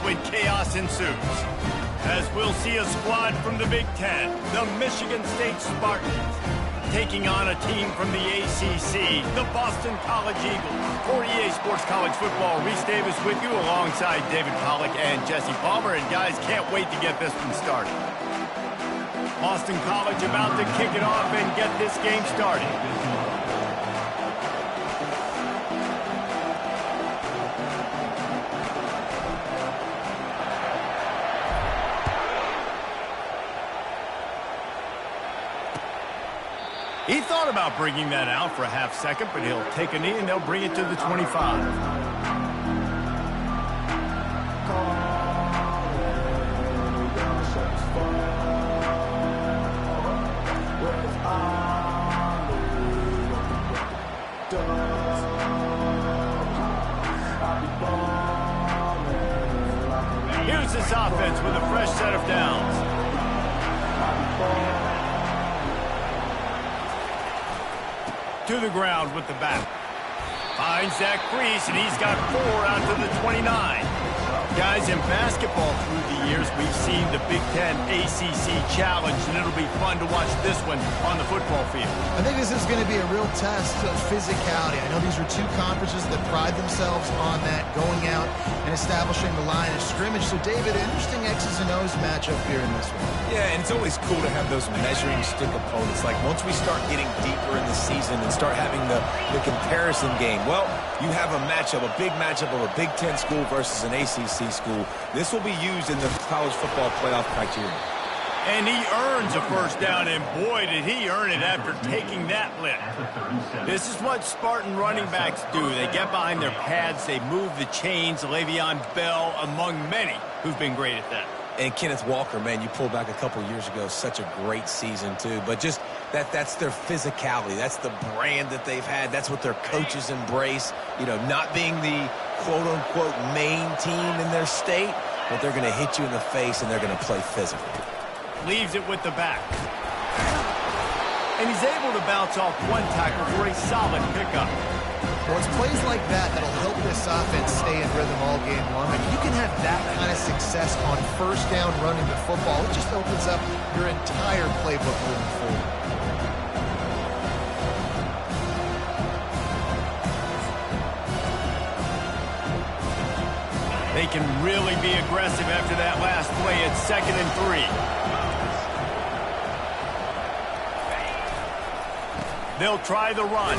when chaos ensues. As we'll see a squad from the Big Ten, the Michigan State Spartans, taking on a team from the ACC, the Boston College Eagles. For EA Sports College Football, Reese Davis with you alongside David Pollack and Jesse Palmer. And guys, can't wait to get this one started. Boston College about to kick it off and get this game started. He thought about bringing that out for a half second, but he'll take a knee and they'll bring it to the 25. Here's this offense with a fresh set of downs. To the ground with the back. Finds that crease, and he's got 4 out to the 29. Guys, in basketball through the years, we've seen the Big Ten ACC Challenge, and it'll be fun to watch this one on the football field. I think this is going to be a real test of physicality. I know these are two conferences that pride themselves on that, going out and establishing the line of scrimmage. So, David, interesting X's and O's matchup here in this one. Yeah, and it's always cool to have those measuring stick opponents. Like, once we start getting deeper in the season and start having the comparison game, well, you have a matchup, a big matchup of a Big Ten school versus an ACC school. This will be used in the college football playoff criteria. And he earns a first down, and boy, did he earn it after taking that lift. This is what Spartan running backs do. They get behind their pads, they move the chains. Le'Veon Bell, among many, who've been great at that. And Kenneth Walker, man, you pulled back a couple years ago, such a great season, too. But just that's their physicality. That's the brand that they've had. That's what their coaches embrace. You know, not being the quote-unquote main team in their state, but they're going to hit you in the face, and they're going to play physical. Leaves it with the back. And he's able to bounce off one tackle for a solid pickup. Well, it's plays like that that'll help this offense stay in rhythm all game long. If you can have that kind of success on first down running the football, it just opens up your entire playbook moving forward. They can really be aggressive after that last play at 2nd and 3. They'll try the run.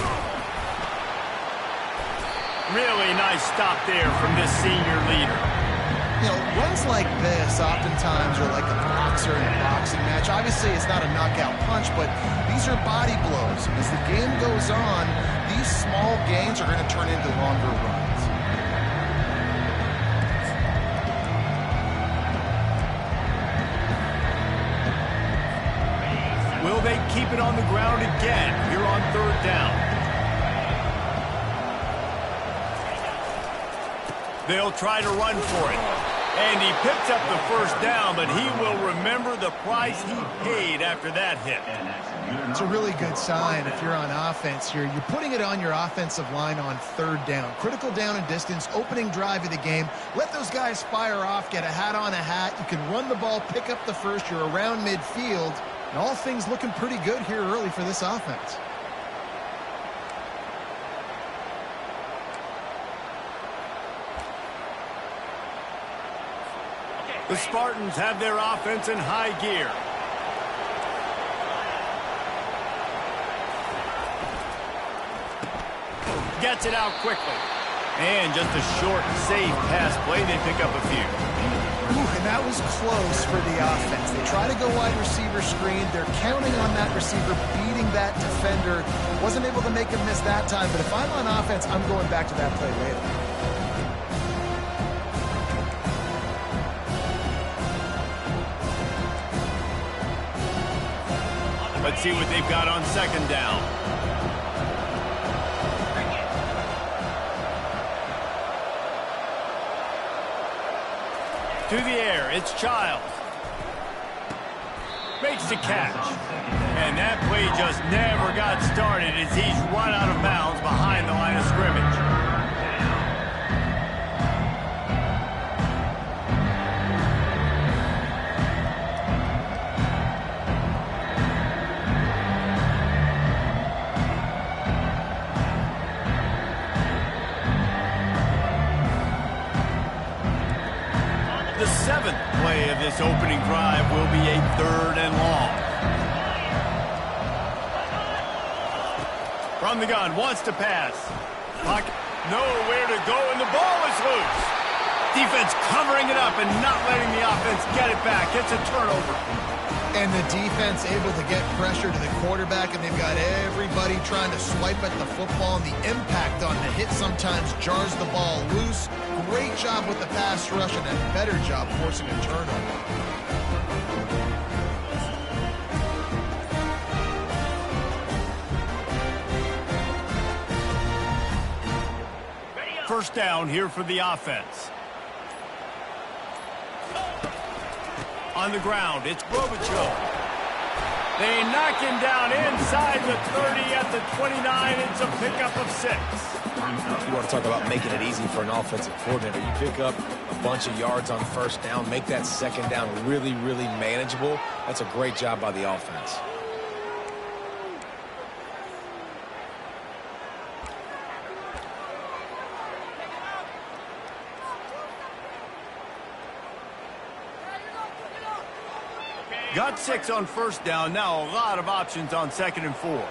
Really nice stop there from this senior leader. You know, runs like this oftentimes are like a boxer in a boxing match. Obviously, it's not a knockout punch, but these are body blows. As the game goes on, these small gains are going to turn into longer runs. Will they keep it on the ground again here on 3rd down? They'll try to run for it. And he picks up the first down, but he will remember the price he paid after that hit. It's a really good sign if you're on offense here. You're putting it on your offensive line on 3rd down. Critical down and distance, opening drive of the game. Let those guys fire off, get a hat on a hat. You can run the ball, pick up the first. You're around midfield. And all things looking pretty good here early for this offense. The Spartans have their offense in high gear. Gets it out quickly. And just a short, safe pass play. They pick up a few. Ooh, and that was close for the offense. They try to go wide receiver screen. They're counting on that receiver beating that defender. Wasn't able to make him miss that time. But if I'm on offense, I'm going back to that play later. Let's see what they've got on 2nd down. To the air, it's Childs. Makes the catch. And that play just never got started as he's run out of bounds behind the line of scrimmage. The seventh play of this opening drive will be a 3rd and long. From the gun, wants to pass. Pocket, nowhere to go, and the ball is loose. Defense covering it up and not letting the offense get it back. It's a turnover. And the defense able to get pressure to the quarterback, and they've got everybody trying to swipe at the football, and the impact on the hit sometimes jars the ball loose. Great job with the pass rush, and a better job forcing a turnover. First down here for the offense. On the ground, it's Gorbachev. They knock him down inside the 30 at the 29. It's a pickup of 6. You want to talk about making it easy for an offensive coordinator. You pick up a bunch of yards on first down, make that second down really, really manageable. That's a great job by the offense. Got 6 on first down. Now a lot of options on 2nd and 4.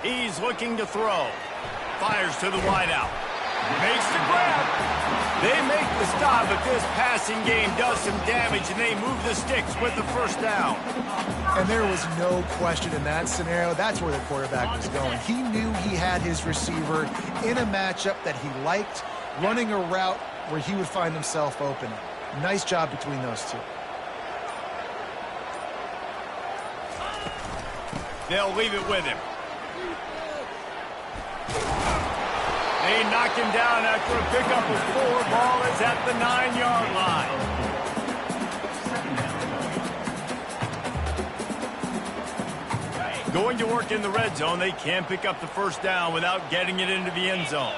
He's looking to throw. Fires to the wideout. Makes the grab. They make the stop, but this passing game does some damage, and they move the sticks with the first down. And there was no question in that scenario. That's where the quarterback was going. He knew he had his receiver in a matchup that he liked, running a route where he would find himself open. Nice job between those two. They'll leave it with him. They knock him down after a pickup of 4. Ball is at the 9-yard line. Going to work in the red zone. They can pick up the first down without getting it into the end zone.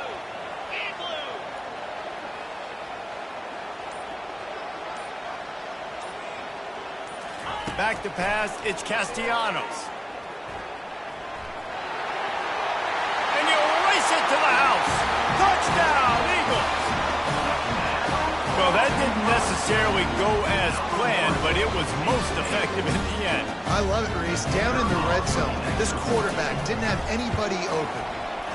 Back to pass. It's Castellanos. It to the house. Touchdown, Eagles. Well, that didn't necessarily go as planned, but it was most effective in the end. I love it, Reese. Down in the red zone, this quarterback didn't have anybody open.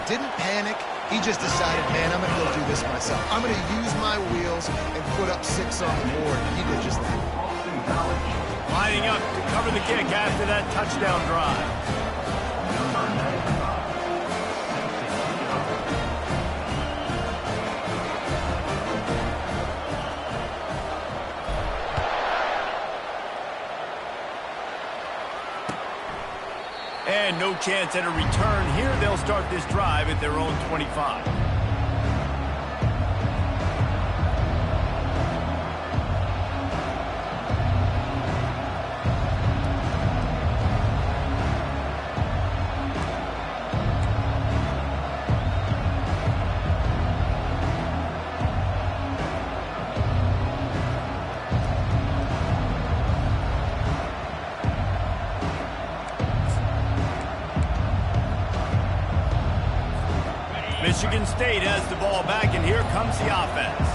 Didn't panic. He just decided, man, I'm going to go do this myself. I'm going to use my wheels and put up 6 on the board. He did just that. Lining up to cover the kick after that touchdown drive. And no chance at a return here. They'll start this drive at their own 25. Michigan State has the ball back, and here comes the offense.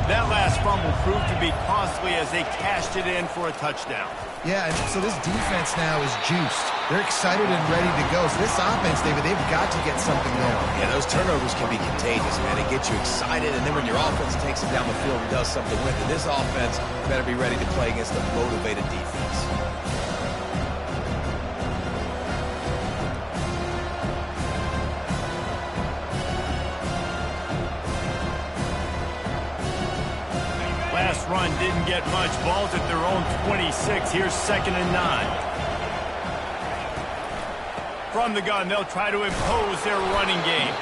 That last fumble proved to be costly as they cashed it in for a touchdown. Yeah, and so this defense now is juiced. They're excited and ready to go. So this offense, David, they've got to get something going. Yeah, those turnovers can be contagious, man. It gets you excited, and then when your offense takes it down the field and does something with it, this offense better be ready to play against a motivated defense. Last run didn't get much. Ball's at their own 26. Here's 2nd and 9. From the gun, they'll try to impose their running game.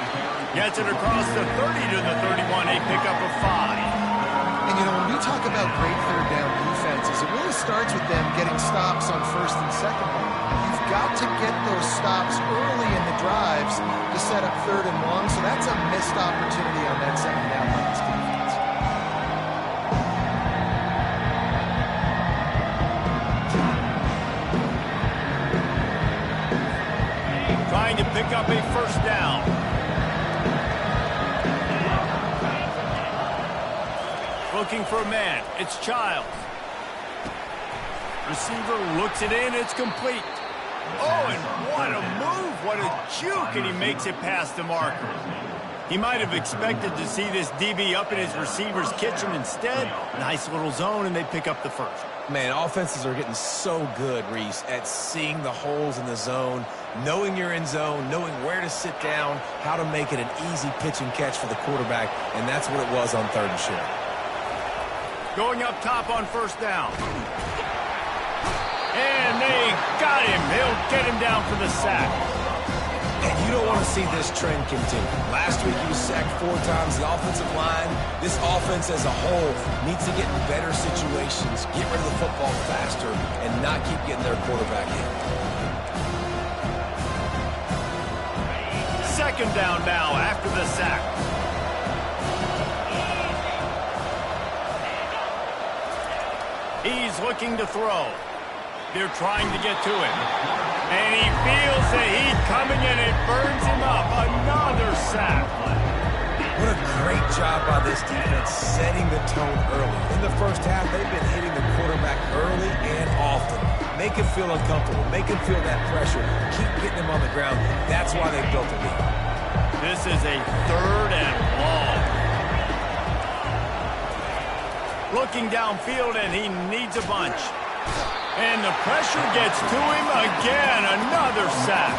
Gets it across the 30 to the 31. A pickup of 5. And, you know, when we talk about great third down defenses, it really starts with them getting stops on first and second down. You've got to get those stops early in the drives to set up 3rd and long, so that's a missed opportunity on that second down by this defense. trying to pick up a first down. Looking for a man. It's Childs. Receiver looks it in. It's complete. Oh, and what a move. What a juke. And he makes it past the marker. He might have expected to see this DB up in his receiver's kitchen. Instead, nice little zone, and they pick up the first. Man, offenses are getting so good, Reese, at seeing the holes in the zone, knowing you're in zone, knowing where to sit down, how to make it an easy pitch and catch for the quarterback, and that's what it was on 3rd and short. Going up top on first down. And they got him. He'll get him down for the sack. And you don't want to see this trend continue. Last week he was sacked 4 times. The offensive line, this offense as a whole, needs to get in better situations, get rid of the football faster, and not keep getting their quarterback in. Second down now after the sack. He's looking to throw. They're trying to get to him. And he feels the heat coming and it burns him up. Another sack. What a great job by this defense setting the tone early. In the first half, they've been hitting the quarterback early and often. Make him feel uncomfortable. Make him feel that pressure. Keep getting him on the ground. That's why they built the lead. This is a 3rd and long. Looking downfield, and he needs a bunch. And the pressure gets to him again. Another sack.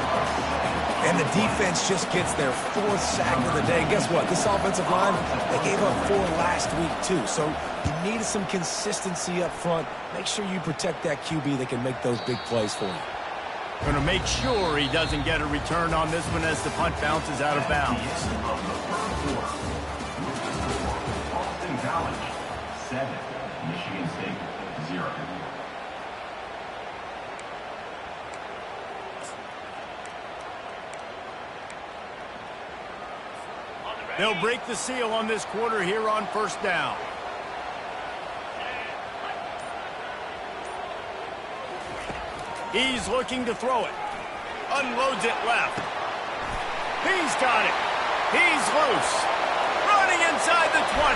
And the defense just gets their 4th sack of the day. And guess what? This offensive line, they gave up 4 last week, too. So you need some consistency up front. Make sure you protect that QB that can make those big plays for you. Going to make sure he doesn't get a return on this one as the punt bounces out of bounds. Boston College, 7. Michigan State, 0. They'll break the seal on this quarter here on first down. He's looking to throw it. Unloads it left. He's got it. He's loose. Running inside the 20.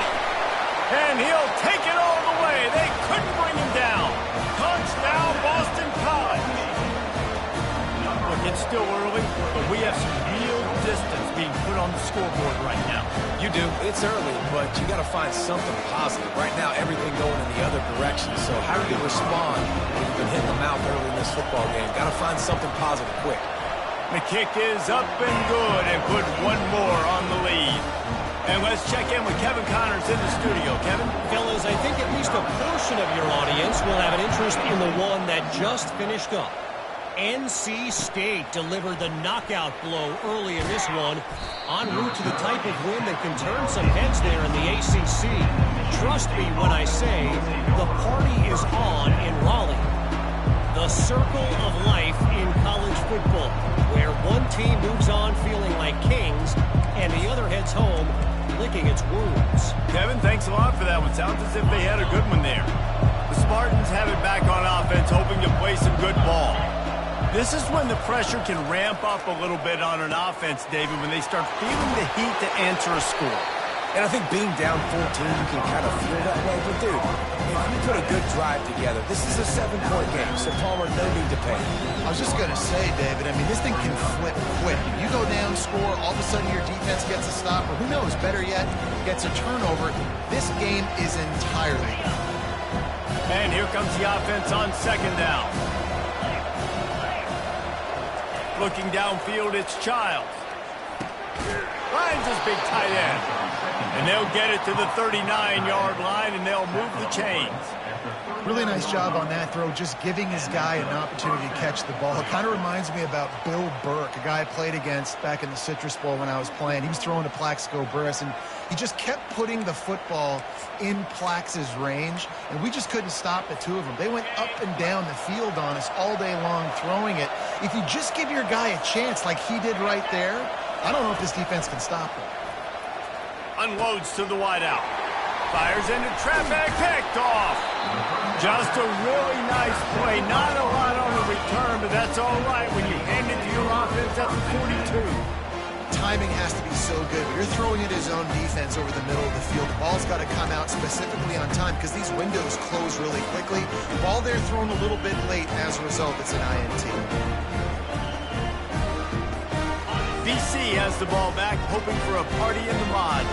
And he'll take it all the way. They couldn't bring him down. Touchdown, Boston College. Look, it's still early, but we have some real distance being put on the scoreboard right now. You do. It's early, but you got to find something positive. Right now, everything going in the other direction. So how do you respond when you've been hitting the mouth early in this football game? Got to find something positive quick. The kick is up and good and put one more on the lead. And let's check in with Kevin Connors in the studio. Kevin? Fellas, I think at least a portion of your audience will have an interest in the one that just finished up. NC State delivered the knockout blow early in this one, en route to the type of win that can turn some heads there in the ACC. Trust me when I say the party is on in Raleigh. The circle of life in college football, where one team moves on feeling like kings and the other heads home licking its wounds. Kevin, thanks a lot for that one. Sounds as if they had a good one there. The Spartans have it back on offense, hoping to play some good ball. This is when the pressure can ramp up a little bit on an offense, David, when they start feeling the heat to answer a score. And I think being down 14, you can kind of feel that way. But, dude, if you put a good drive together, this is a 7-point game, so Palmer, no need to panic. I was just going to say, David, I mean, this thing can flip quick. You go down, score, all of a sudden your defense gets a stop, or who knows, better yet, gets a turnover. This game is entirely gone. And here comes the offense on second down. Looking downfield, it's Childs. Finds his big tight end. And they'll get it to the 39-yard line, and they'll move the chains. Really nice job on that throw, just giving his guy an opportunity to catch the ball. It kind of reminds me about Bill Burke, a guy I played against back in the Citrus Bowl when I was playing. He was throwing to Plaxico Burress, and he just kept putting the football in Plax's range, and we just couldn't stop the two of them. They went up and down the field on us all day long throwing it. If you just give your guy a chance like he did right there, I don't know if this defense can stop him. Unloads to the wideout. Fires into traffic, picked off. Just a really nice play. Not a lot on the return, but that's all right when you hand it to your offense at the 42. Timing has to be so good. When you're throwing it his own defense over the middle of the field, the ball's got to come out specifically on time because these windows close really quickly. Ball there thrown a little bit late. As a result, it's an INT. BC has the ball back, hoping for a party in the mods.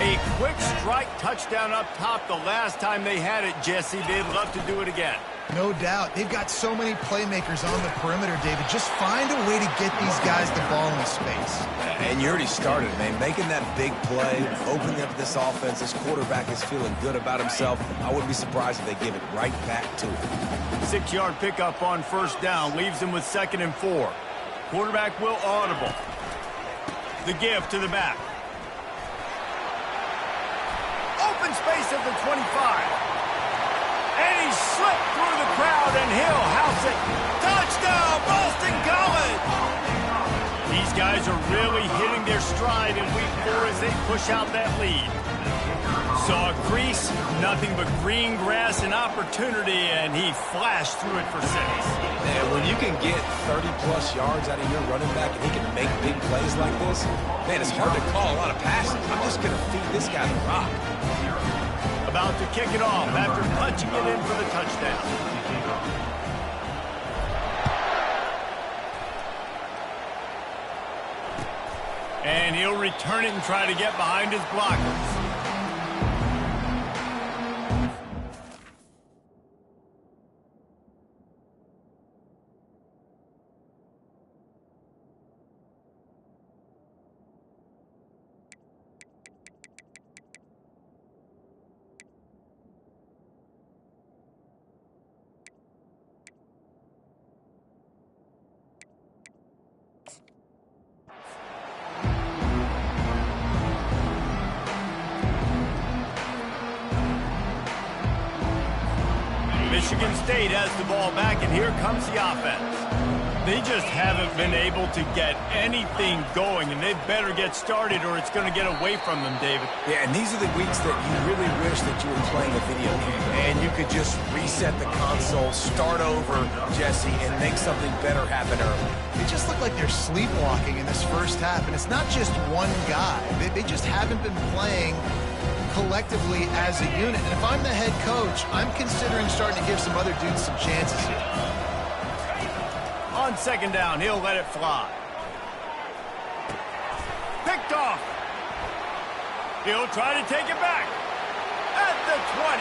A quick strike touchdown up top the last time they had it, Jesse. They'd love to do it again. No doubt. They've got so many playmakers on the perimeter, David. Just find a way to get these guys the ball in space. And you already started, man. Making that big play, opening up this offense. This quarterback is feeling good about himself. I wouldn't be surprised if they give it right back to him. 6-yard pickup on first down. Leaves them with 2nd and 4. Quarterback will audible. The give to the back. Open space at the 25. And he slipped through the crowd, and he'll house it. Touchdown, Boston College! These guys are really hitting their stride in week 4 as they push out that lead. Saw a crease, nothing but green grass and opportunity, and he flashed through it for 6. Man, when you can get 30-plus yards out of your running back and he can make big plays like this, man, it's hard to call a lot of passes. I'm just going to feed this guy the rock. About to kick it off after punching it in for the touchdown. And he'll return it and try to get behind his blockers. Michigan State has the ball back, and here comes the offense. They just haven't been able to get anything going, and they better get started or it's going to get away from them, David. Yeah, and these are the weeks that you really wish that you were playing a video game and you could just reset the console, start over, Jesse, and make something better happen early. They just look like they're sleepwalking in this first half, and it's not just one guy. They just haven't been playing collectively as a unit. And if I'm the head coach, I'm considering starting to give some other dudes some chances here. On 2nd down, he'll let it fly. Picked off. He'll try to take it back. At the 20.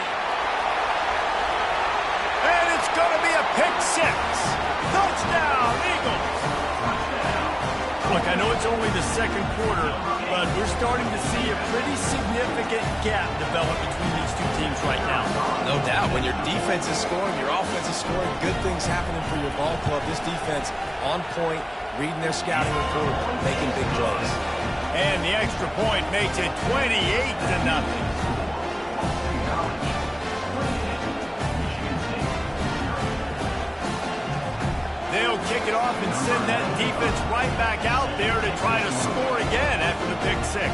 And it's going to be a pick 6. Touchdown, Eagles. Look, I know it's only the 2nd quarter, but we're starting to see a pretty significant gap develop between these two teams right now. No doubt. When your defense is scoring, your offense is scoring, good things happening for your ball club. This defense on point, reading their scouting report, making big plays. And the extra point makes it 28-0. They'll kick it off and send that defense right back out there to try to score again after the pick 6.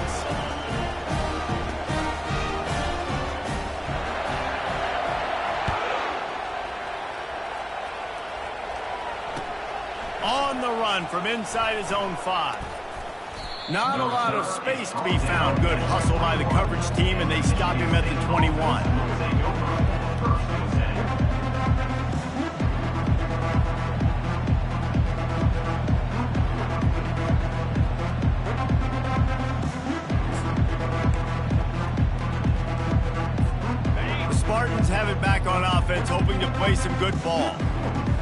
On the run from inside his own 5. Not a lot of space to be found. Good hustle by the coverage team, and they stop him at the 21. Spartans have it back on offense, hoping to play some good ball.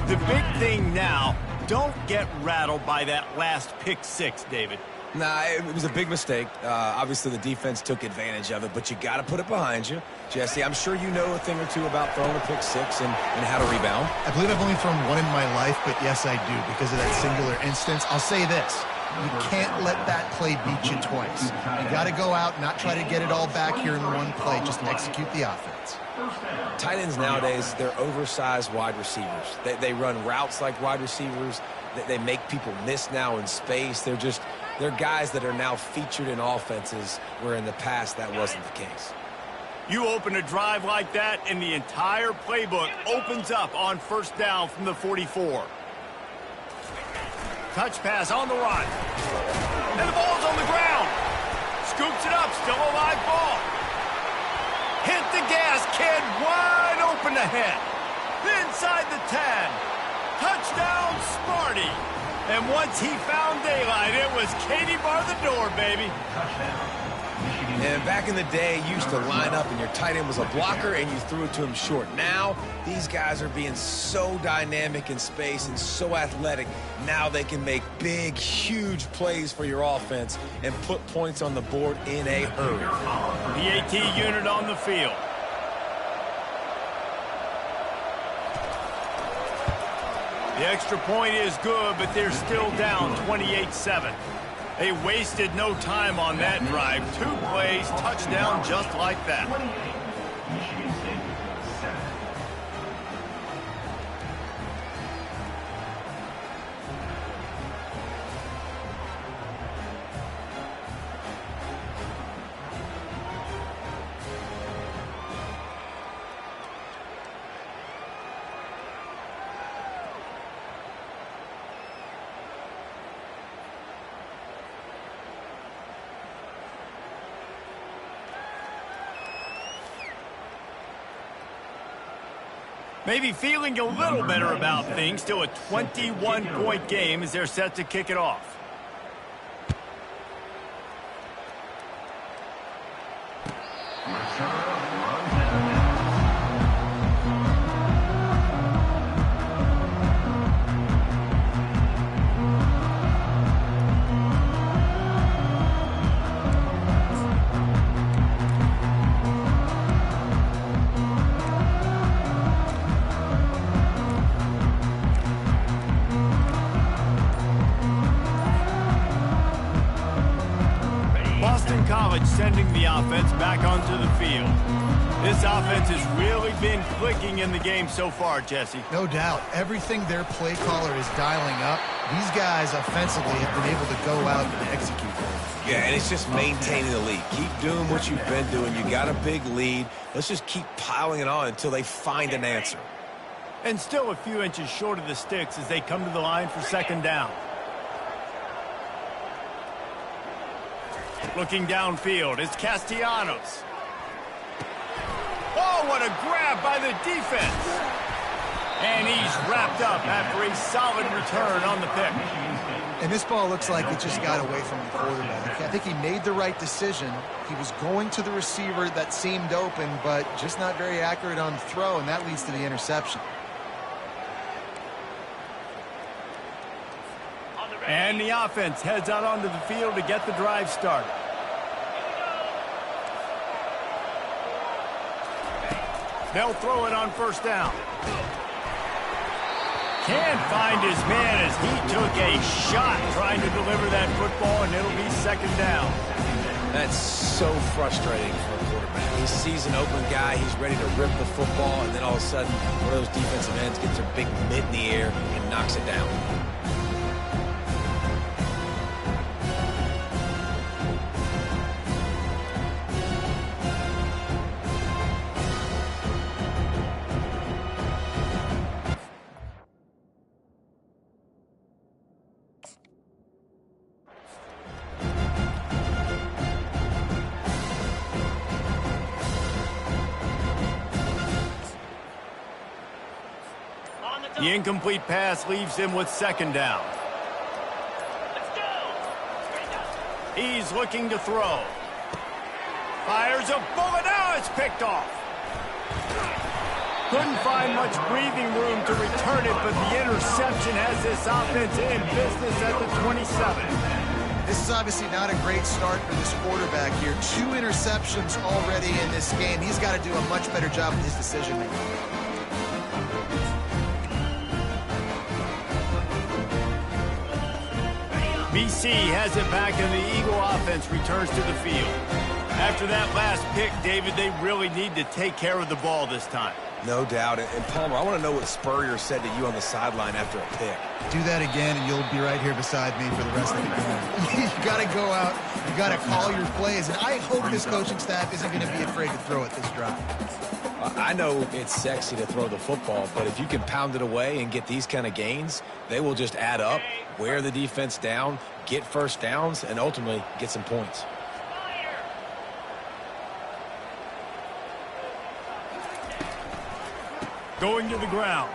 The big thing now, don't get rattled by that last pick 6, David. Nah, it was a big mistake. Obviously, the defense took advantage of it, but you got to put it behind you. Jesse, I'm sure you know a thing or two about throwing a pick 6 and how to rebound. I believe I've only thrown one in my life, but yes, I do, because of that singular instance. I'll say this. You can't let that play beat you twice. You got to go out and not try to get it all back here in one play. Just execute the offense. Tight ends nowadays, they're oversized wide receivers. They run routes like wide receivers. They make people miss now in space. They're guys that are now featured in offenses where in the past that wasn't the case. You open a drive like that, and the entire playbook opens up on first down from the 44. Touch pass on the run. And the ball's on the ground. Scoops it up, still a live ball. Hit the gas, kid, wide open ahead. Inside the 10. Touchdown, Smarty. And once he found daylight, it was Katie bar the door, baby. And back in the day, you used to line up and your tight end was a blocker and you threw it to him short. Now, these guys are being so dynamic in space and so athletic. Now they can make big, huge plays for your offense and put points on the board in a hurry. The AT unit on the field. The extra point is good, but they're still down 28-7. They wasted no time on that drive. 2 plays, touchdown just like that. Michigan State 7. Maybe feeling a little better about things. Still a 21-point game as they're set to kick it off. Sending the offense back onto the field. This offense has really been clicking in the game so far, Jesse. No doubt. Everything their play caller is dialing up, these guys offensively have been able to go out and execute. Yeah, and it's just maintaining the lead. Keep doing what you've been doing. You got a big lead. Let's just keep piling it on until they find an answer. And still a few inches short of the sticks as they come to the line for second down. Looking downfield, it's Castellanos. Oh, what a grab by the defense. And he's wrapped up after a solid return on the pick. And this ball looks like it just got away from the quarterback. I think he made the right decision. He was going to the receiver that seemed open, but just not very accurate on the throw, and that leads to the interception. And the offense heads out onto the field to get the drive started. They'll throw it on first down. Can't find his man as he took a shot trying to deliver that football, and it'll be second down. That's so frustrating for a quarterback. He sees an open guy, he's ready to rip the football, and then all of a sudden, one of those defensive ends gets their big mitt in the air and knocks it down. The incomplete pass leaves him with second down. He's looking to throw. Fires a bullet. Now it's picked off. Couldn't find much breathing room to return it, but the interception has this offense in business at the 27. This is obviously not a great start for this quarterback here. 2 interceptions already in this game. He's got to do a much better job with his decision-making. BC has it back, and the Eagle offense returns to the field. After that last pick, David, they really need to take care of the ball this time. No doubt. And Palmer, I want to know what Spurrier said to you on the sideline after a pick. Do that again, and you'll be right here beside me for the rest of the game. You got to go out You got to call your plays, and I hope this coaching staff isn't going to be afraid to throw it this drive. I know it's sexy to throw the football, but if you can pound it away and get these kind of gains, they will just add up, wear the defense down, get first downs, and ultimately get some points. Going to the ground.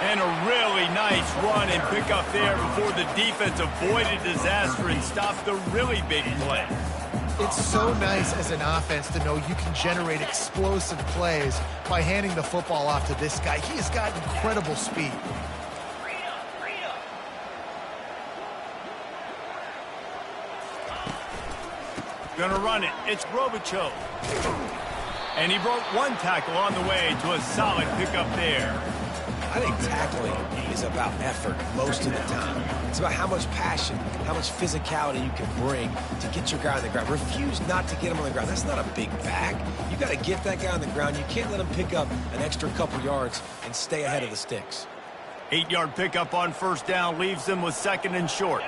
And a really nice run and pick up there before the defense avoided disaster and stopped the really big play. It's so nice as an offense to know you can generate explosive plays by handing the football off to this guy. He has got incredible speed. Gonna run it. It's Robichaux. And he broke one tackle on the way to a solid pickup there. I think tackling is about effort most of the time. It's about how much passion, how much physicality you can bring to get your guy on the ground. Refuse not to get him on the ground. That's not a big back. You got to get that guy on the ground. You can't let him pick up an extra couple yards and stay ahead of the sticks. 8-yard pickup on first down leaves them with 2nd and short.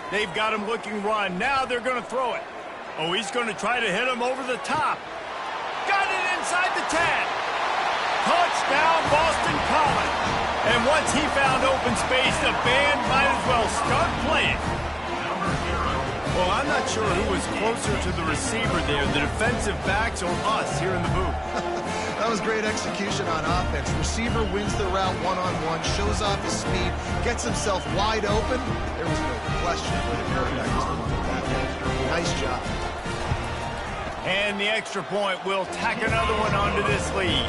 They've got him looking run. Now they're going to throw it. Oh, he's going to try to hit him over the top. Got it inside the 10. Touchdown, Boston College. And once he found open space, the band might as well start playing. Well, I'm not sure who was closer to the receiver there, the defensive backs or us here in the booth. That was great execution on offense. Receiver wins the route one-on-one, shows off his speed, gets himself wide open. There was no question what occurred. I just looked at that way. Nice job. And the extra point will tack another one onto this lead.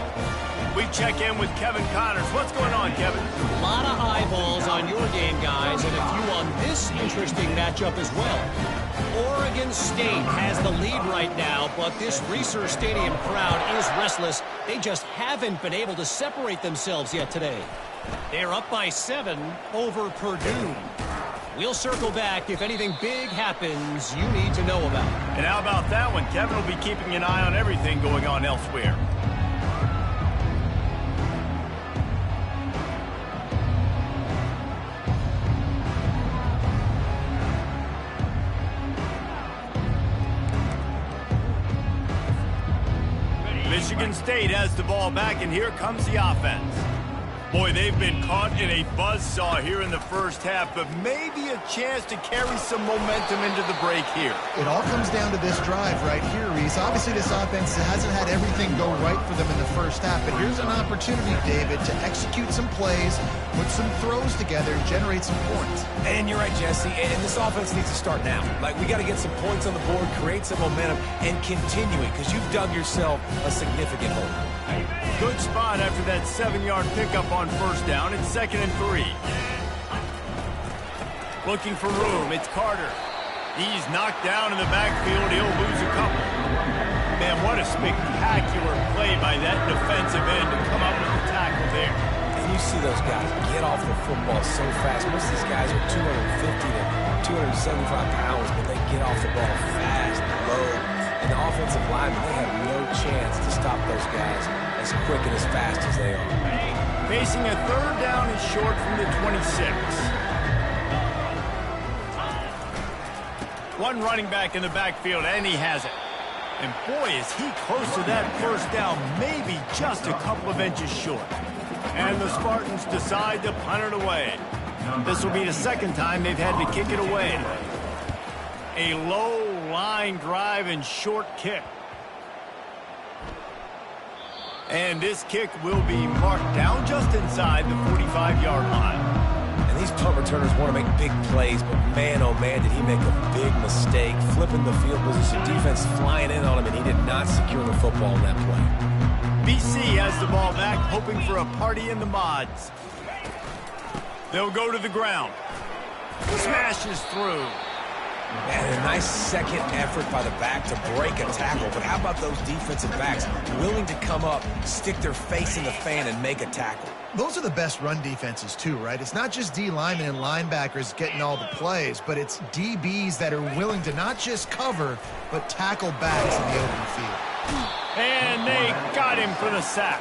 We check in with Kevin Connors. What's going on, Kevin? A lot of eyeballs on your game, guys, and a few on this interesting matchup as well. Oregon State has the lead right now, but this Reser Stadium crowd is restless. They just haven't been able to separate themselves yet today. They're up by 7 over Purdue. We'll circle back if anything big happens you need to know about. And how about that one? Kevin will be keeping an eye on everything going on elsewhere. Michigan State has the ball back, and here comes the offense. Boy, they've been caught in a buzzsaw here in the first half, but maybe a chance to carry some momentum into the break here. It all comes down to this drive right here, Reese. Obviously, this offense hasn't had everything go right for them in the first half, but here's an opportunity, David, to execute some plays, put some throws together, and generate some points. And you're right, Jesse, and this offense needs to start now. Like, we got to get some points on the board, create some momentum, and continue it, because you've dug yourself a significant hole. Good spot after that 7-yard pickup on first down. It's 2nd and 3. Looking for room. It's Carter. He's knocked down in the backfield. He'll lose a couple. Man, what a spectacular play by that defensive end to come up with the tackle there. And you see those guys get off the football so fast. Most of these guys are 250 to 275 pounds, but they get off the ball fast, low. And the offensive linemen, they have no chance to stop those guys as quick and as fast as they are. Facing a 3rd down and short from the 26. One running back in the backfield, and he has it. And boy, is he close to that first down, maybe just a couple of inches short. And the Spartans decide to punt it away. This will be the 2nd time they've had to kick it away. A low line drive and short kick. And this kick will be marked down just inside the 45-yard line. And these punt returners want to make big plays, but man, oh man, did he make a big mistake. Flipping the field position, defense flying in on him, and he did not secure the football in that play. BC has the ball back, hoping for a party in the mods. They'll go to the ground. Smashes through. And a nice second effort by the back to break a tackle. But how about those defensive backs willing to come up, stick their face in the fan, and make a tackle? Those are the best run defenses, too, right? It's not just D linemen and linebackers getting all the plays, but it's DBs that are willing to not just cover, but tackle backs in the open field. And they got him for the sack.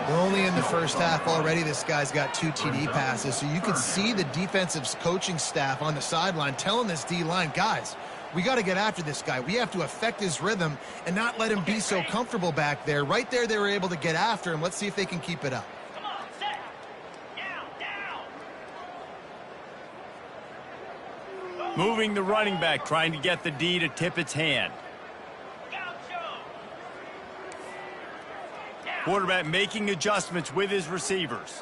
We're only in the first half already. This guy's got 2 TD passes, so you can see the defensive coaching staff on the sideline telling this D-line, guys, we got to get after this guy. We have to affect his rhythm and not let him be so comfortable back there. Right there, they were able to get after him. Let's see if they can keep it up. Moving the running back, trying to get the D to tip its hand. Quarterback making adjustments with his receivers.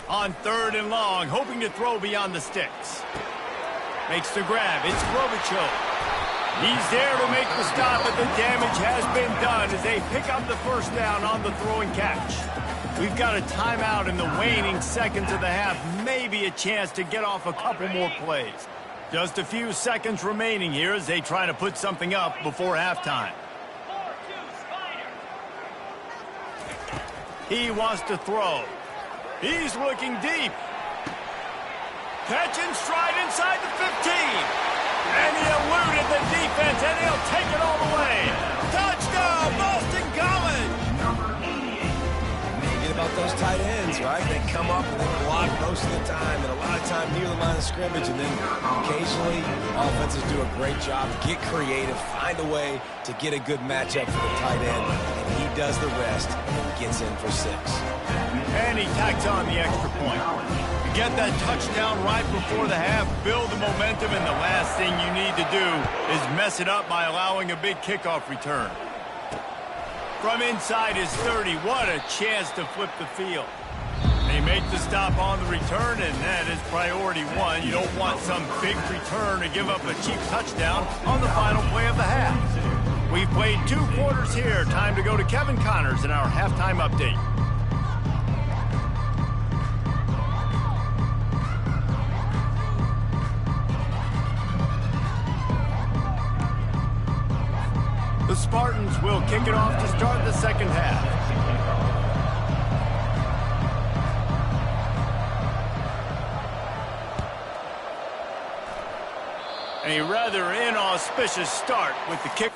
On 3rd and long, hoping to throw beyond the sticks. Makes the grab. It's Robichaux. He's there to make the stop, but the damage has been done as they pick up the first down on the throw and catch. We've got a timeout in the waning seconds of the half. Maybe a chance to get off a couple more plays. Just a few seconds remaining here as they try to put something up before halftime. He wants to throw. He's looking deep. Catch and stride inside the 15. And he eluded the defense, and he'll take it all the way. Touchdown, Boston College! About those tight ends, right? They come up and they block most of the time, and a lot of time near the line of scrimmage, and then occasionally offenses do a great job, get creative, find a way to get a good matchup for the tight end, and he does the rest and gets in for 6. And he tacks on the extra point. You get that touchdown right before the half, build the momentum, and the last thing you need to do is mess it up by allowing a big kickoff return. From inside his 30, what a chance to flip the field. They make the stop on the return, and that is priority 1. You don't want some big return to give up a cheap touchdown on the final play of the half. We've played 2 quarters here. Time to go to Kevin Connors in our halftime update. The Spartans will kick it off to start the second half. A rather inauspicious start with the kick.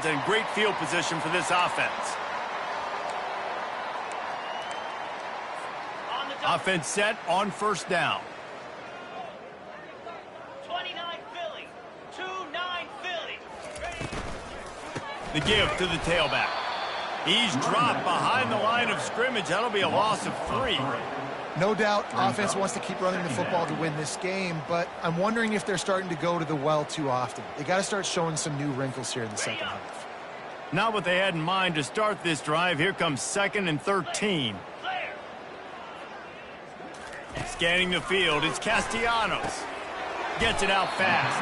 And great field position for this offense. Offense set on first down. 29 Philly. 2-9 Philly. The give to the tailback. He's dropped behind the line of scrimmage. That'll be a loss of 3. No doubt, offense wants to keep running the football to win this game, but I'm wondering if they're starting to go to the well too often. They got to start showing some new wrinkles here in the second half. Not what they had in mind to start this drive. Here comes 2nd and 13. Scanning the field, it's Castellanos. Gets it out fast.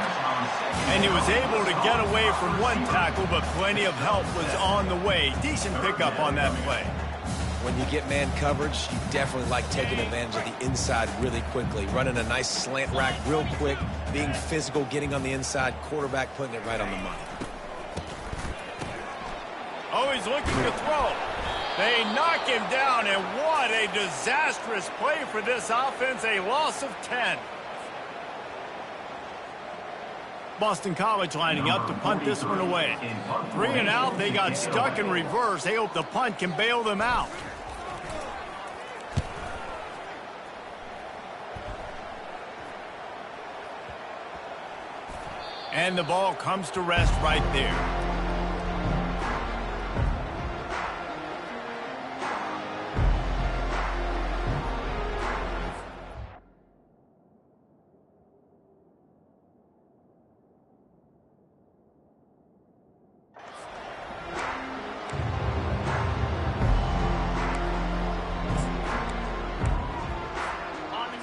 And he was able to get away from one tackle, but plenty of help was on the way. Decent pickup on that play. When you get man coverage, you definitely like taking advantage of the inside really quickly. Running a nice slant rack real quick, being physical, getting on the inside, quarterback putting it right on the money. Oh, he's looking to throw. They knock him down, and what a disastrous play for this offense. A loss of 10. Boston College lining up to punt this one away. 3 and out, they got stuck in reverse. They hope the punt can bail them out. And the ball comes to rest right there.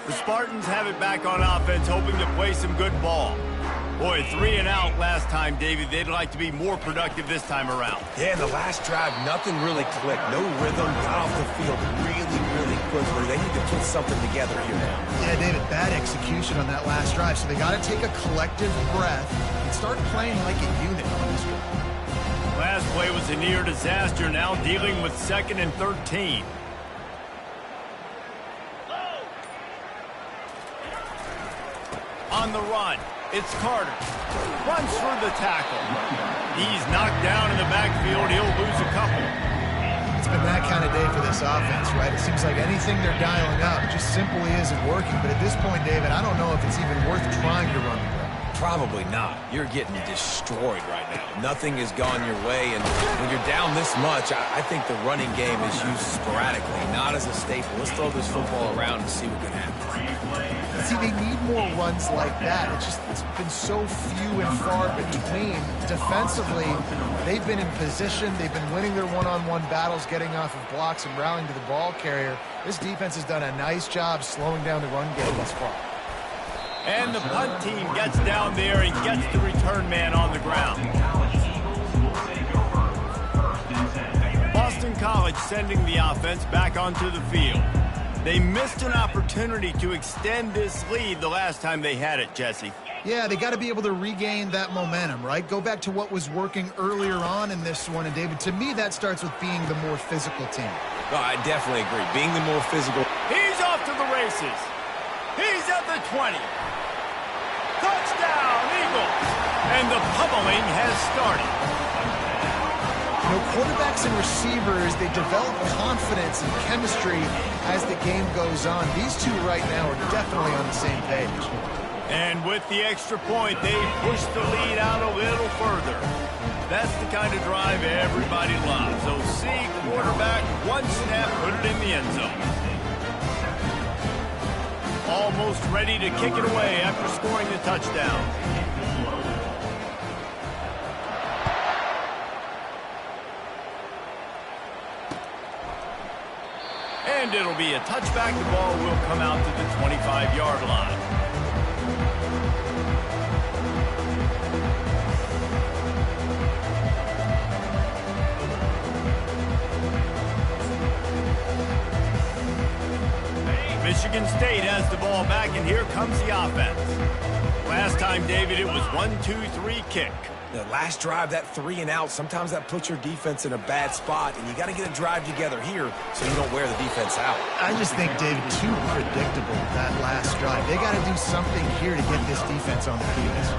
The Spartans have it back on offense, hoping to play some good ball. Boy, 3 and out last time, David. They'd like to be more productive this time around. Yeah, in the last drive, nothing really clicked. No rhythm, got off the field really sequence where they need to put something together here now. Yeah, David, bad execution on that last drive. So they got to take a collective breath and start playing like a unit on this drive. Last play was a near disaster, now dealing with 2nd and 13. On the run, it's Carter. Runs through the tackle. He's knocked down in the backfield. He'll lose a couple. It's been that kind of day for this offense, right? It seems like anything they're dialing up just simply isn't working. But at this point, David, I don't know if it's even worth trying to run the ball. Probably not. You're getting destroyed right now. Nothing has gone your way, and when you're down this much, I think the running game is used sporadically, not as a staple. Let's throw this football around and see what can happen. See, they need more runs like that. It's been so few and far between. Defensively, they've been in position. They've been winning their one-on-one battles, getting off of blocks and rallying to the ball carrier. This defense has done a nice job slowing down the run game thus far. And the punt team gets down there and gets the return man on the ground. Boston College sending the offense back onto the field. They missed an opportunity to extend this lead the last time they had it, Jesse. Yeah, they got to be able to regain that momentum, right? Go back to what was working earlier on in this one. And, David, to me, that starts with being the more physical team. No, I definitely agree. Being the more physical. He's off to the races. He's at the 20. Touchdown, Eagles! And the pummeling has started. You know, quarterbacks and receivers, they develop confidence and chemistry as the game goes on. These two right now are definitely on the same page. And with the extra point, they push the lead out a little further. That's the kind of drive everybody loves. So see quarterback, one snap, put it in the end zone. Almost ready to kick it away after scoring the touchdown. And it'll be a touchback. The ball will come out to the 25-yard line. Michigan State has the ball back, and here comes the offense. Last time, David, it was 1-2-3 kick. The last drive, that 3 and out, sometimes that puts your defense in a bad spot, and you got to get a drive together here so you don't wear the defense out. I just think, David, too predictable, that last drive. They got to do something here to get this defense on their heels.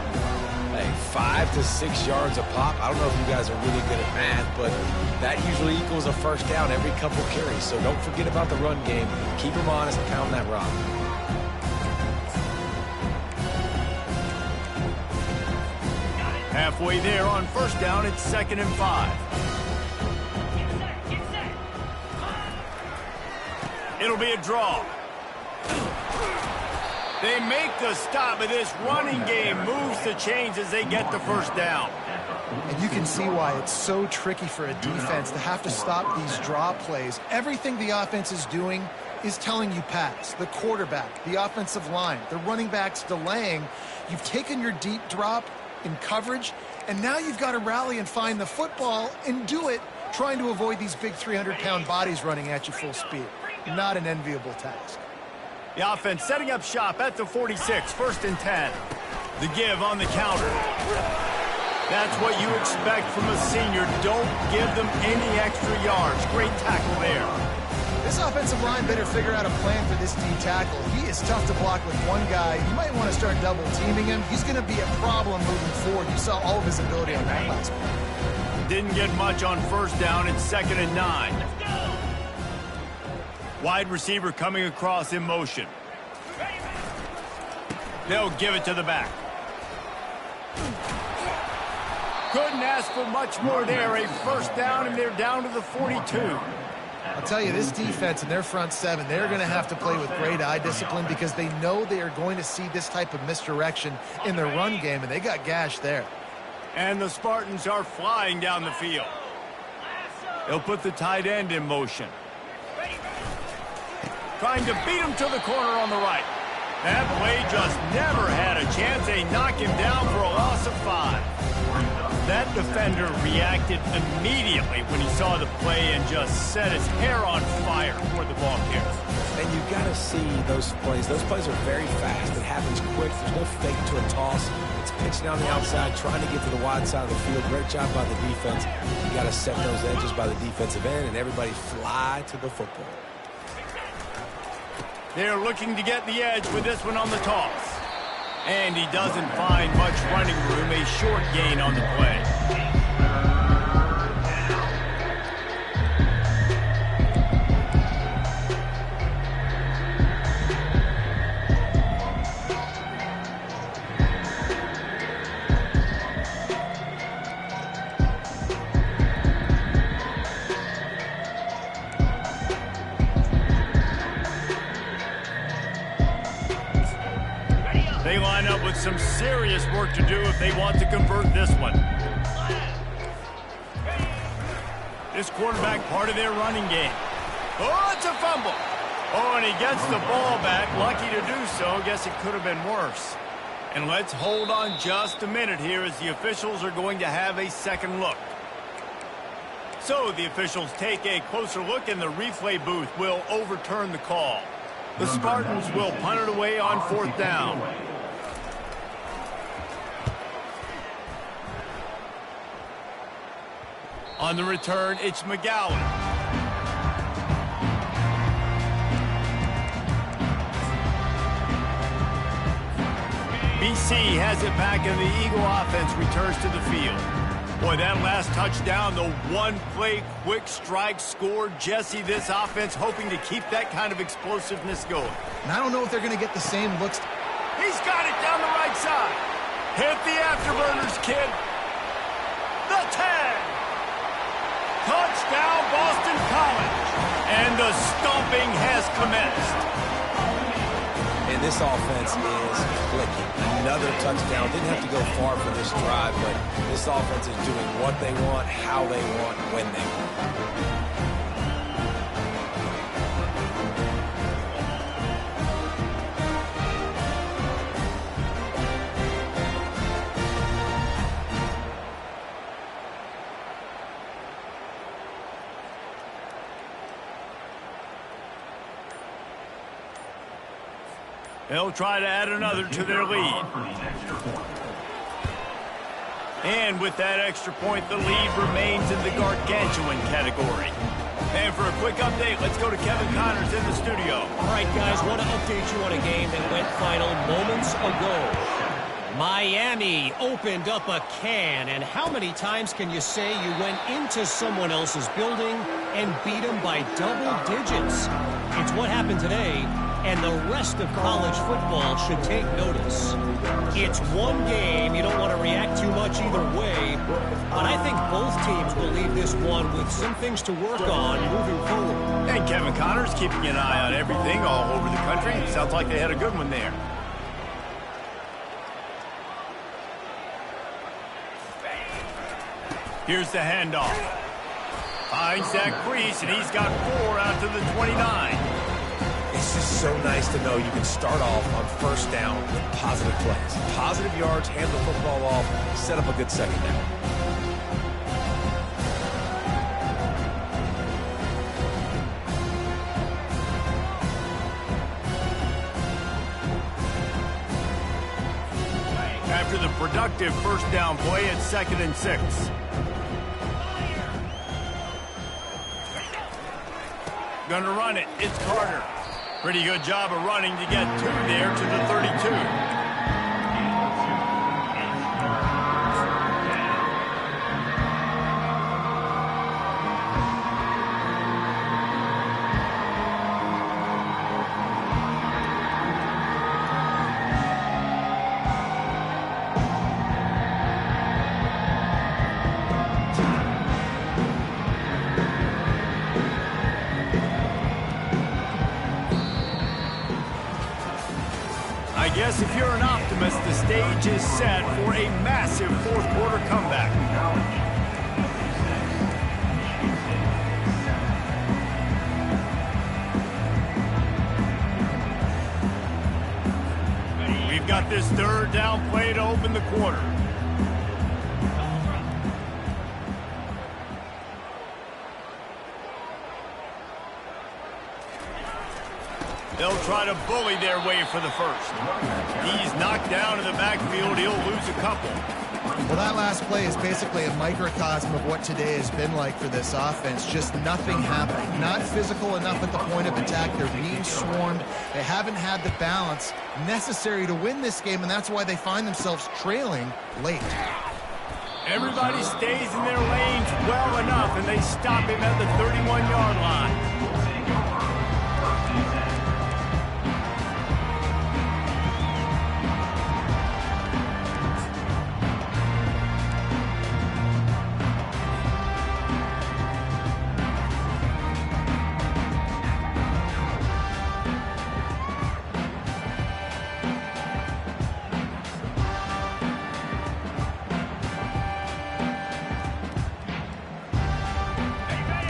Hey, 5 to 6 yards a pop. I don't know if you guys are really good at math, but that usually equals a first down every couple carries. So don't forget about the run game. Keep them honest and pound that rock. Halfway there on first down, it's 2nd and 5. It'll be a draw. They make the stop, but this running game moves the chains as they get the first down. And you can see why it's so tricky for a defense to have to stop these draw plays. Everything the offense is doing is telling you pass. The quarterback, the offensive line, the running backs delaying. You've taken your deep drop in coverage, and now you've got to rally and find the football and do it trying to avoid these big 300-pound bodies running at you full speed. Not an enviable task. The offense setting up shop at the 46, 1st and 10. The give on the counter. That's what you expect from a senior. Don't give them any extra yards. Great tackle there. This offensive line better figure out a plan for this D tackle. He is tough to block with one guy. You might want to start double-teaming him. He's going to be a problem moving forward. You saw all of his ability on that last play. Didn't get much on first down. It's 2nd and 9. Wide receiver coming across in motion. They'll give it to the back. Couldn't ask for much more there. A first down, and they're down to the 42. I'll tell you, this defense and their front seven, they're going to have to play with great eye discipline because they know they are going to see this type of misdirection in their run game, and they got gashed there. And the Spartans are flying down the field. They'll put the tight end in motion. Trying to beat him to the corner on the right. That play just never had a chance. They knock him down for a loss of 5. that defender reacted immediately when he saw the play and just set his hair on fire before the ball carries. And you got to see those plays. Those plays are very fast. It happens quick. There's no fake to a toss. It's pitching on the outside, trying to get to the wide side of the field. Great job by the defense. You got to set those edges by the defensive end, and everybody fly to the football. They're looking to get the edge with this one on the toss. And he doesn't find much running room. A short gain on the play. They line up with some serious work to do if they want to convert this one. This quarterback, part of their running game. Oh, it's a fumble. Oh, and he gets the ball back. Lucky to do so. Guess it could have been worse. And let's hold on just a minute here as the officials are going to have a second look. So the officials take a closer look, and the replay booth will overturn the call. The Spartans will punt it away on 4th down. On the return, it's McGowan. BC has it back, and the Eagle offense returns to the field. Boy, that last touchdown, the one-play quick strike scored. Jesse, this offense hoping to keep that kind of explosiveness going. And I don't know if they're going to get the same looks. He's got it down the right side. Hit the afterburners, kid. The 10. Touchdown, Boston College. And the stomping has commenced. And this offense is clicking. Another touchdown. Didn't have to go far for this drive, but this offense is doing what they want, how they want, when they want. They'll try to add another to their lead. And with that extra point, the lead remains in the gargantuan category. And for a quick update, let's go to Kevin Connors in the studio. All right, guys, want to update you on a game that went final moments ago. Miami opened up a can, and how many times can you say you went into someone else's building and beat them by double digits? It's what happened today, and the rest of college football should take notice. It's one game. You don't want to react too much either way, but I think both teams will leave this one with some things to work on moving forward. And Kevin Connors keeping an eye on everything all over the country. Sounds like they had a good one there. Here's the handoff. Finds that crease, and he's got 4 out to the 29. It's just so nice to know you can start off on first down with positive plays. Positive yards, hand the football off, set up a good second down. After the productive first down play, it's 2nd and 6. Gonna run it. It's Carter. Pretty good job of running to get 2 there to the 32. I guess if you're an optimist, the stage is set for a massive fourth-quarter comeback. We've got this 3rd down play to open the quarter. They'll try to bully their way for the first. He's knocked down in the backfield. He'll lose a couple. Well, that last play is basically a microcosm of what today has been like for this offense. Just nothing happening. Not physical enough at the point of attack. They're being swarmed. They haven't had the balance necessary to win this game, and that's why they find themselves trailing late. Everybody stays in their lanes well enough, and they stop him at the 31-yard line.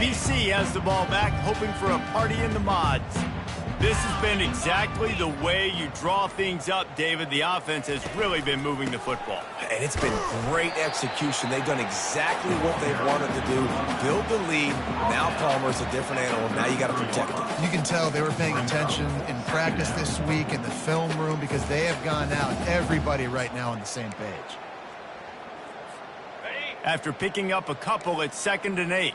BC has the ball back, hoping for a party in the mods. This has been exactly the way you draw things up, David. The offense has really been moving the football. And it's been great execution. They've done exactly what they've wanted to do. Build the lead. Now Palmer's a different animal. Now you got to protect him. You can tell they were paying attention in practice this week in the film room because they have gone out. Everybody right now on the same page. After picking up a couple, it's 2nd and 8.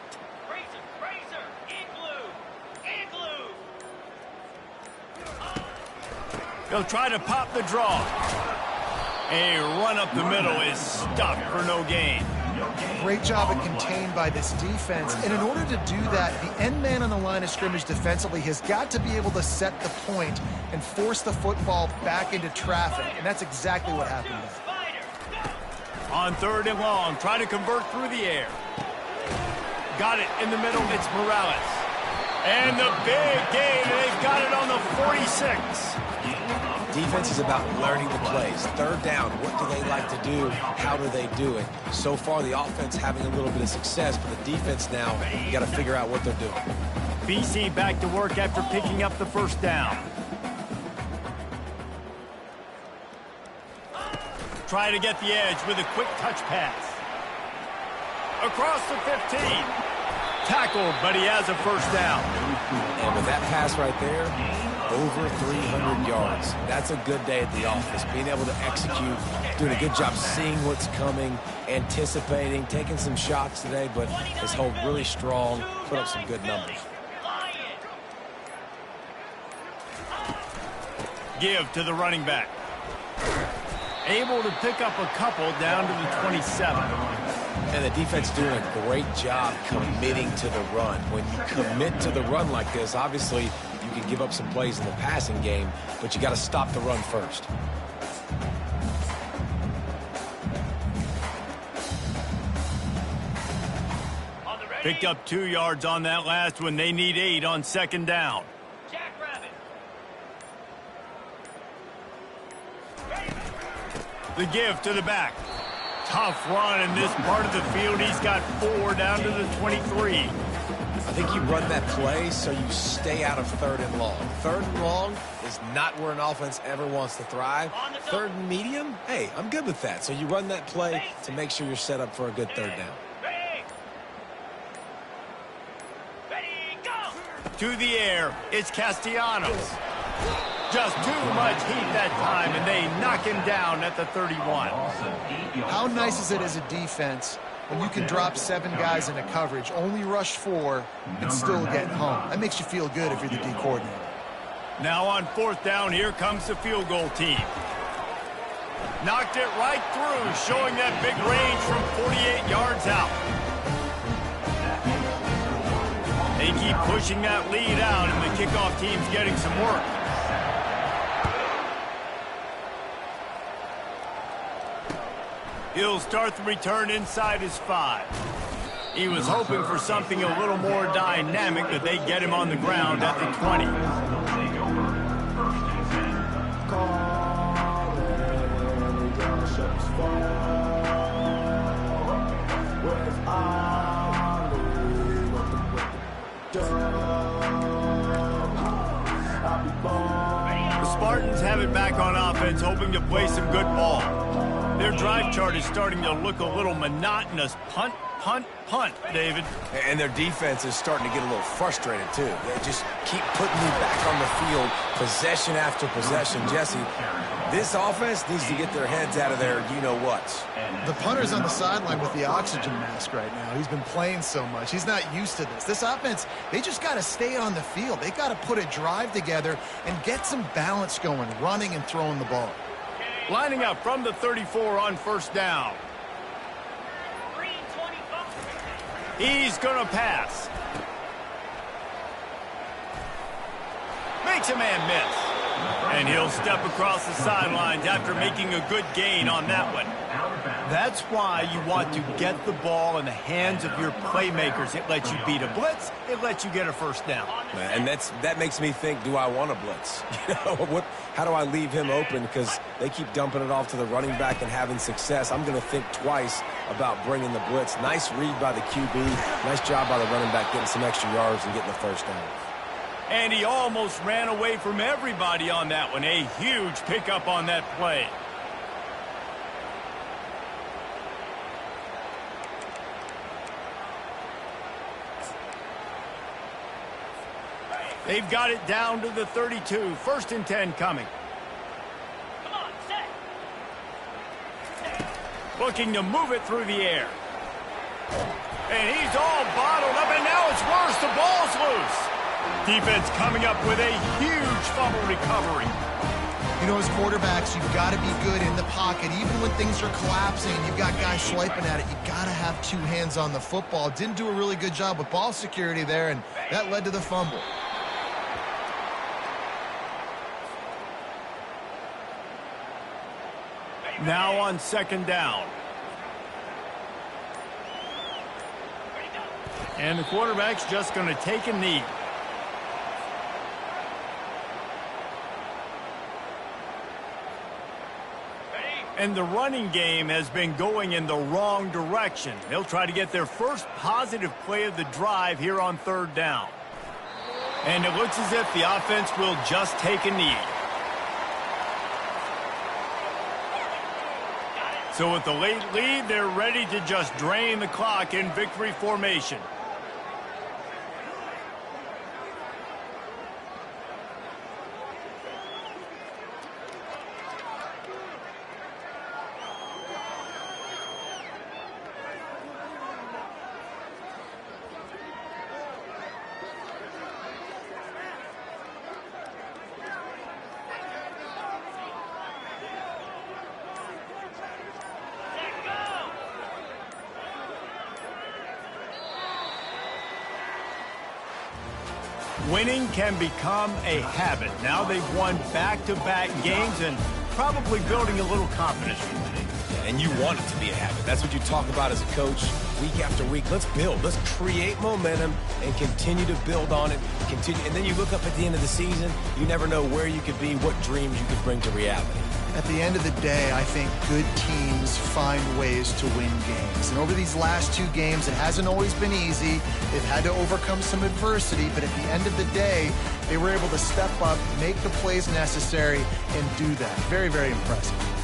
They'll try to pop the draw. A run up the middle is stuffed for no gain. Great job of contained by this defense. And in order to do that, the end man on the line of scrimmage defensively has got to be able to set the point and force the football back into traffic. And that's exactly what happened there. On 3rd and long, try to convert through the air. Got it in the middle. It's Morales. And the big gain. They've got it on the 46. Defense is about learning the plays. 3rd down, what do they like to do? How do they do it? So far, the offense having a little bit of success, but the defense now, you got to figure out what they're doing. BC back to work after picking up the 1st down. Try to get the edge with a quick touch pass. Across the 15. Tackled, but he has a 1st down. And with that pass right there, over 300 yards. That's a good day at the office. Being able to execute, doing a good job seeing what's coming, anticipating, taking some shots today, but his hold really strong, put up some good numbers. Give to the running back. Able to pick up a couple down to the 27. And the defense doing a great job committing to the run. When you commit to the run like this, obviously you can give up some plays in the passing game, but you got to stop the run first. Picked up 2 yards on that last one. They need 8 on 2nd down. The give to the back. Tough run in this part of the field. He's got 4 down to the 23. I think you run that play so you stay out of 3rd and long. 3rd and long is not where an offense ever wants to thrive. 3rd and medium, hey, I'm good with that. So you run that play to make sure you're set up for a good 3rd down. To the air, it's Castellanos. Just too much heat that time, and they knock him down at the 31. How nice is it as a defense when you can drop 7 guys into coverage, only rush 4, and still get home? That makes you feel good if you're the D coordinator. Now on 4th down, here comes the field goal team. Knocked it right through, showing that big range from 48 yards out. They keep pushing that lead out, and the kickoff team's getting some work. He'll start the return inside his 5. He was hoping for something a little more dynamic, but they get him on the ground at the 20. The Spartans have it back on offense, hoping to play some good ball. Their drive chart is starting to look a little monotonous. Punt, punt, punt, David. And their defense is starting to get a little frustrated, too. They just keep putting me back on the field, possession after possession. Jesse, this offense needs to get their heads out of their you-know-whats. The punter's on the sideline with the oxygen mask right now. He's been playing so much. He's not used to this. This offense, they just got to stay on the field. They got to put a drive together and get some balance going, running and throwing the ball. Lining up from the 34 on first down. 325. He's going to pass. Makes a man miss. And he'll step across the sidelines after making a good gain on that one. That's why you want to get the ball in the hands of your playmakers. It lets you beat a blitz. It lets you get a first down. And that makes me think, do I want a blitz? How do I leave him open? Because they keep dumping it off to the running back and having success. I'm going to think twice about bringing the blitz. Nice read by the QB. Nice job by the running back getting some extra yards and getting the first down. And he almost ran away from everybody on that one. A huge pickup on that play. They've got it down to the 32. 1st and 10 coming. Come on, set. Looking to move it through the air. And he's all bottled up, and now it's worse. The ball's loose. Defense coming up with a huge fumble recovery. You know, as quarterbacks, you've got to be good in the pocket. Even when things are collapsing and you've got guys swiping at it, you've got to have two hands on the football. Didn't do a really good job with ball security there, and that led to the fumble. Now on 2nd down. And the quarterback's just going to take a knee. And the running game has been going in the wrong direction. They'll try to get their first positive play of the drive here on 3rd down. And it looks as if the offense will just take a knee. So with the late lead, they're ready to just drain the clock in victory formation. Winning can become a habit. Now they've won back-to-back games and probably building a little confidence. And you want it to be a habit. That's what you talk about as a coach week after week. Let's build. Let's create momentum and continue to build on it. And then you look up at the end of the season, you never know where you could be, what dreams you could bring to reality. At the end of the day, I think good teams find ways to win games. And over these last 2 games, it hasn't always been easy. They've had to overcome some adversity, but at the end of the day, they were able to step up, make the plays necessary, and do that. Very, very impressive.